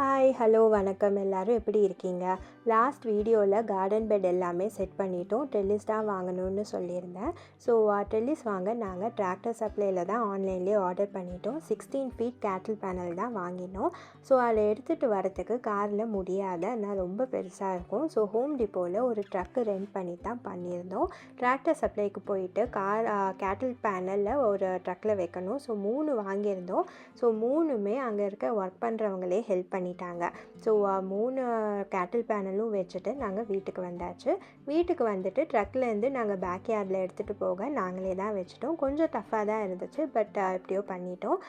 Hi hello வணக்கம். எல்லோரும் எப்படி இருக்கீங்க? லாஸ்ட் வீடியோவில் கார்டன் பெட் எல்லாமே செட் பண்ணிட்டோம். டெல்லிஸ் தான் வாங்கணும்னு சொல்லியிருந்தேன். ஸோ டெல்லிஸ் வாங்க நாங்கள் டிராக்டர் சப்ளையில் தான் ஆன்லைன்லேயே ஆர்டர் பண்ணிட்டோம். 16 ஃபீட் கேட்டில் பேனல் தான் வாங்கினோம். ஸோ அதை எடுத்துகிட்டு வரத்துக்கு காரில் முடியாத ஆனால் ரொம்ப பெருசாக இருக்கும். ஸோ ஹோம் டிப்போவில் ஒரு ட்ரக்கு ரெண்ட் பண்ணி தான் பண்ணியிருந்தோம். டிராக்டர் சப்ளைக்கு போயிட்டு கேட்டில் பேனலில் ஒரு ட்ரக்கில் வைக்கணும். ஸோ 3 வாங்கியிருந்தோம். ஸோ 3மே அங்கே இருக்க ஒர்க் பண்ணுறவங்களே ஹெல்ப் பண்ணிட்டாங்க. ஸோ 3 கேட்டில் பேனலும் வச்சுட்டு நாங்கள் வீட்டுக்கு வந்தாச்சு. வீட்டுக்கு வந்துட்டு ட்ரக்லேருந்து நாங்கள் பேக் யார்டில் எடுத்துகிட்டு போக நாங்களே தான் வச்சுட்டோம். கொஞ்சம் டஃப்பாக தான் இருந்துச்சு, பட் எப்படியோ பண்ணிட்டோம்.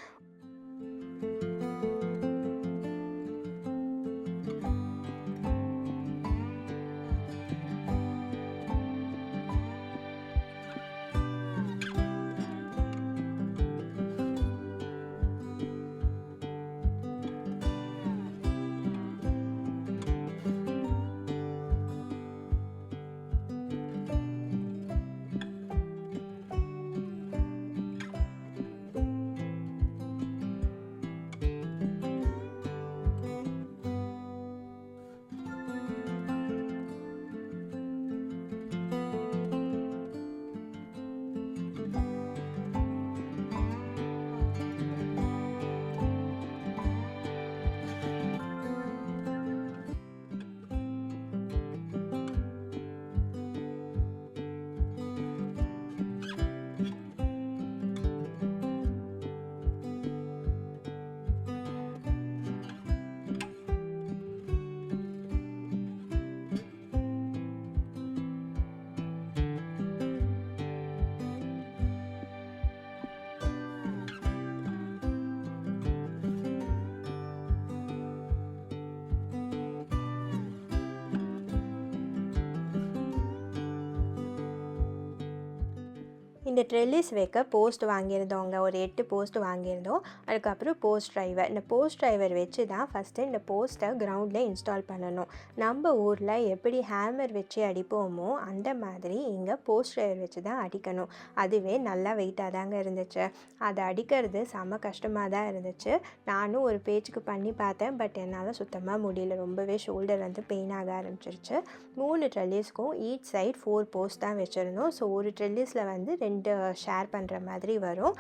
இந்த ட்ரெல்லிஸ் வைக்க போஸ்ட் வாங்கியிருந்தோங்க. ஒரு 8 போஸ்ட் வாங்கியிருந்தோம். அதுக்கப்புறம் போஸ்ட் ட்ரைவர். இந்த போஸ்ட் ட்ரைவர் வச்சு தான் ஃபஸ்ட்டு இந்த போஸ்ட்டை கிரவுண்டில் இன்ஸ்டால் பண்ணணும். நம்ம ஊரில் எப்படி ஹேமர் வச்சு அடிப்போமோ அந்த மாதிரி இங்கே போஸ்ட் ட்ரைவர் வச்சு தான் அடிக்கணும். அதுவே நல்லா வெயிட்டாக தாங்க இருந்துச்சு. அதை அடிக்கிறது செம கஷ்டமாக தான் இருந்துச்சு. நானும் ஒரு பேச்சுக்கு பண்ணி பார்த்தேன், பட் என்னால் சுத்தமாக முடியல. ரொம்பவே ஷோல்டர் வந்து பெயின் ஆக ஆரம்பிச்சிருச்சு. 3 ட்ரெல்லிஸ்க்கும் ஈச் சைட் 4 போஸ்ட் தான் வச்சுருந்தோம். ஸோ ஒரு ட்ரெல்லிஸில் வந்து 2 ஷேர் பண்ணுற மாதிரி வரும்.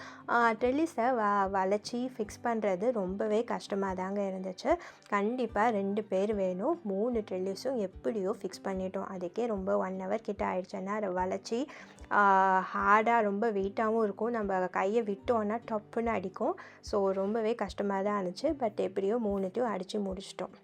ட்ரெல்லிஸை வளைச்சி ஃபிக்ஸ் பண்ணுறது ரொம்பவே கஷ்டமாக தாங்க இருந்துச்சு. கண்டிப்பாக 2 பேர் வேணும். 3 ட்ரெல்லிஸும் எப்படியோ ஃபிக்ஸ் பண்ணிட்டோம். அதுக்கே ரொம்ப 1 ஹவர் கிட்ட ஆயிடுச்சுன்னா அதை வளைச்சி ஹார்டாக ரொம்ப வெயிட்டாகவும் இருக்கும். நம்ம கையை விட்டோன்னா டப்புன்னு அடிக்கும். ஸோ ரொம்பவே கஷ்டமாக தான் இருந்துச்சு. பட் எப்படியோ 3த்தையும் அடித்து முடிச்சிட்டோம்.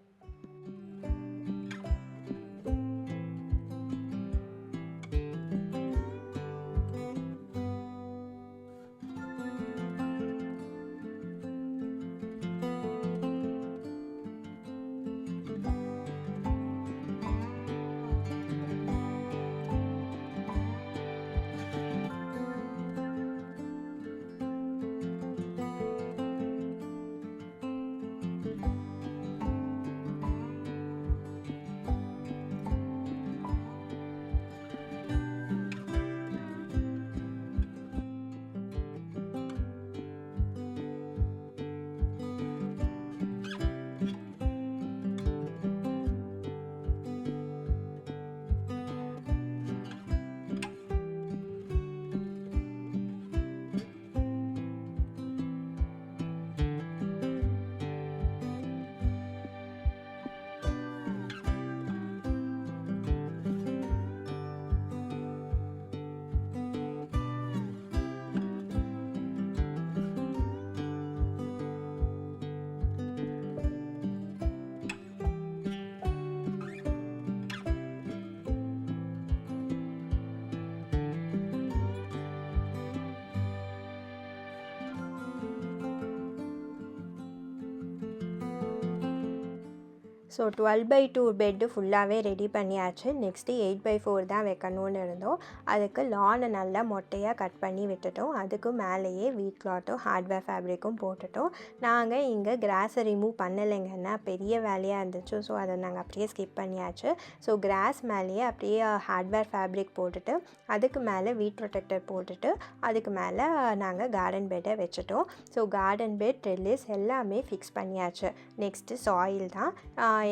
ஸோ 12/2 பெட்டு ஃபுல்லாகவே ரெடி பண்ணியாச்சு. நெக்ஸ்ட்டு 8/4 தான் வைக்கணும்னு இருந்தோம். அதுக்கு லானை நல்லா மொட்டையாக கட் பண்ணி விட்டுட்டோம். அதுக்கு மேலேயே வீட் கிளாத்தும் ஹார்ட்வேர் ஃபேப்ரிக்கும் போட்டுட்டோம். நாங்கள் இங்கே கிராஸை ரிமூவ் பண்ணலைங்கன்னா பெரிய வேலையாக இருந்துச்சு. ஸோ அதை நாங்கள் அப்படியே ஸ்கிப் பண்ணியாச்சு. ஸோ கிராஸ் மேலேயே அப்படியே ஹார்ட்வேர் ஃபேப்ரிக் போட்டுட்டு அதுக்கு மேலே வீட் ப்ரொடெக்டர் போட்டுட்டு அதுக்கு மேலே நாங்கள் கார்டன் பெட்டை வச்சுட்டோம். ஸோ கார்டன் பெட் ட்ரெல்லிஸ் எல்லாமே ஃபிக்ஸ் பண்ணியாச்சு. நெக்ஸ்ட்டு சாயில் தான்.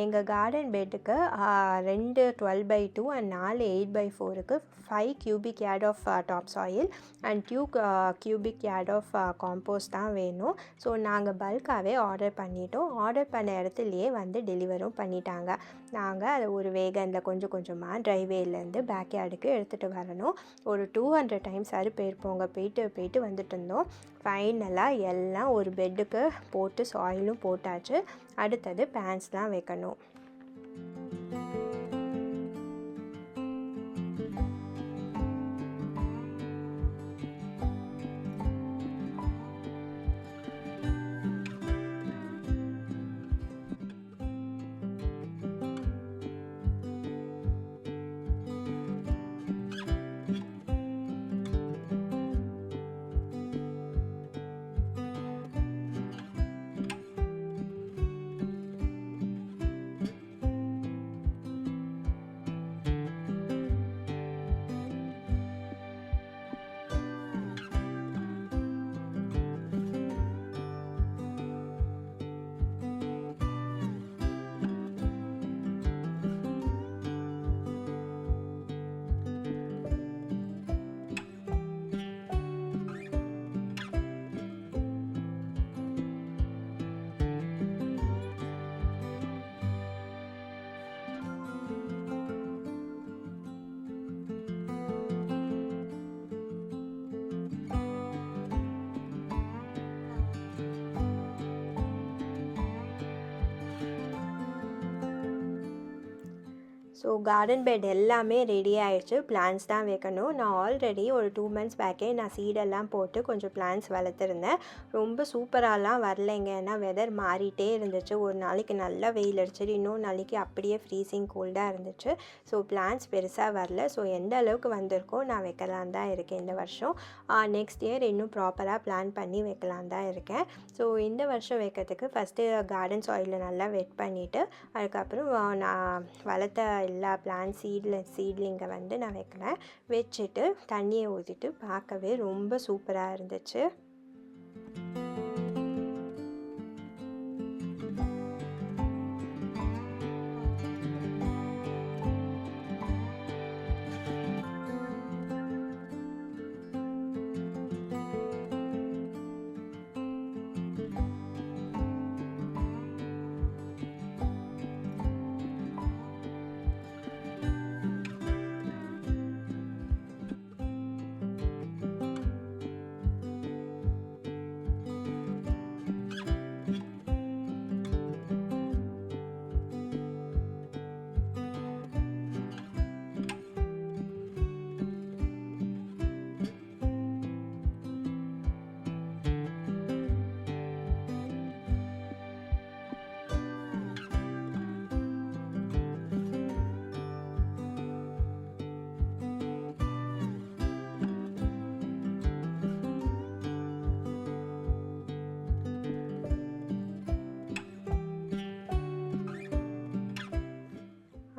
எங்கள் கார்டன் பெட்டுக்கு 2 12/2 அண்ட் 4 8/4க்கு 5 cubic yard of top soil and 2 cubic yard of compost தான் வேணும். ஸோ நாங்கள் பல்காகவே ஆர்டர் பண்ணிட்டோம். ஆர்டர் பண்ண இடத்துலையே வந்து டெலிவரும் பண்ணிட்டாங்க. நாங்கள் அதை ஒரு வேகனில் கொஞ்சம் கொஞ்சமாக ட்ரைவேலேருந்து பேக் யார்டுக்கு எடுத்துகிட்டு வரணும். ஒரு 200 டைம்ஸ் அது போயிருப்போங்க. போயிட்டு வந்துட்டு இருந்தோம். ஃபைனலாக எல்லாம் ஒரு பெட்டுக்கு போட்டு சாயிலும் போட்டாச்சு. அடுத்தது பேன்ஸ்லாம் வைக்கணும். ஸோ கார்டன் பெட் எல்லாமே ரெடி ஆகிடுச்சு. பிளான்ஸ் தான் வைக்கணும். நான் ஆல்ரெடி ஒரு 2 months பேக்கே நான் சீடெல்லாம் போட்டு கொஞ்சம் பிளான்ஸ் வளர்த்துருந்தேன். ரொம்ப சூப்பராலாம் வரலைங்க. ஏன்னா வெதர் மாறிட்டே இருந்துச்சு. ஒரு நாளைக்கு நல்லா வெயில் அடிச்சிட்டு இன்னொரு நாளைக்கு அப்படியே ஃப்ரீசிங் கோல்டாக இருந்துச்சு. ஸோ பிளான்ஸ் பெருசாக வரல. ஸோ எந்த அளவுக்கு வந்திருக்கோ நான் வைக்கலாம் தான் இருக்கேன் இந்த வருஷம். நெக்ஸ்ட் இயர் இன்னும் ப்ராப்பராக பிளான் பண்ணி வைக்கலாம் தான் இருக்கேன். ஸோ இந்த வருஷம் வைக்கிறதுக்கு ஃபஸ்ட்டு கார்டன் சாயிலில் நல்லா வெட் பண்ணிவிட்டு அதுக்கப்புறம் நான் வளர்த்த எல்லா பிளான்ட் சீட்லிங்கை வந்து நான் வைக்கிறேன். வச்சுட்டு தண்ணியை ஊற்றிட்டு பார்க்கவே ரொம்ப சூப்பராக இருந்துச்சு.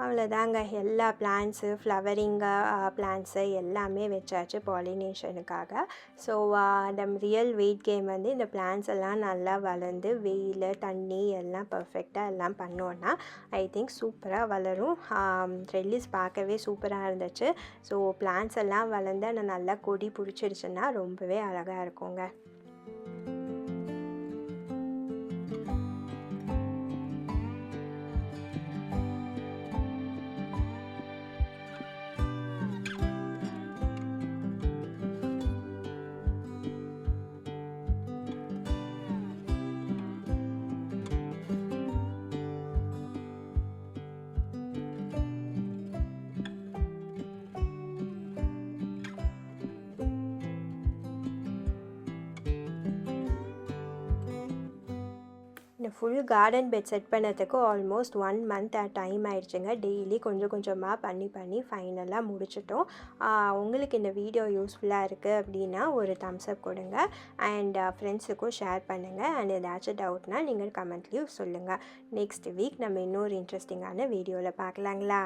அவ்வளோதாங்க. எல்லா பிளான்ட்ஸு ஃப்ளவரிங்கு பிளான்ட்ஸு எல்லாமே வச்சாச்சு பாலினேஷனுக்காக. ஸோ அந்த ரியல் வெயிட் கேம் வந்து இந்த பிளான்ட்ஸ் எல்லாம் நல்லா வளர்ந்து வெயில் தண்ணி எல்லாம் பர்ஃபெக்டாக எல்லாம் பண்ணோன்னா ஐ திங்க் சூப்பராக வளரும். ட்ரெல்லிஸ் பார்க்கவே சூப்பராக இருந்துச்சு. ஸோ பிளான்ட்ஸ் எல்லாம் வளர்ந்து நான் நல்லா கொடி பிடிச்சிடுச்சுன்னா ரொம்பவே அழகாக இருக்குங்க. இந்த ஃபுல் கார்டன் பெட் செட் பண்ணதுக்கு ஆல்மோஸ்ட் 1 மந்த் டைம் ஆயிடுச்சுங்க. டெய்லி கொஞ்சம் கொஞ்சமாக பண்ணி ஃபைனலாக முடிச்சிட்டோம். உங்களுக்கு இந்த வீடியோ யூஸ்ஃபுல்லாக இருக்குது அப்படின்னா ஒரு தம்ஸ் அப் கொடுங்க. அண்ட் ஃப்ரெண்ட்ஸுக்கும் ஷேர் பண்ணுங்கள். அண்ட் ஏதாச்சும் டவுட்னால் நீங்கள் கமெண்ட்லேயும் சொல்லுங்கள். நெக்ஸ்ட் வீக் நம்ம இன்னொரு இன்ட்ரெஸ்டிங்கான வீடியோவில் பார்க்கலாங்களா?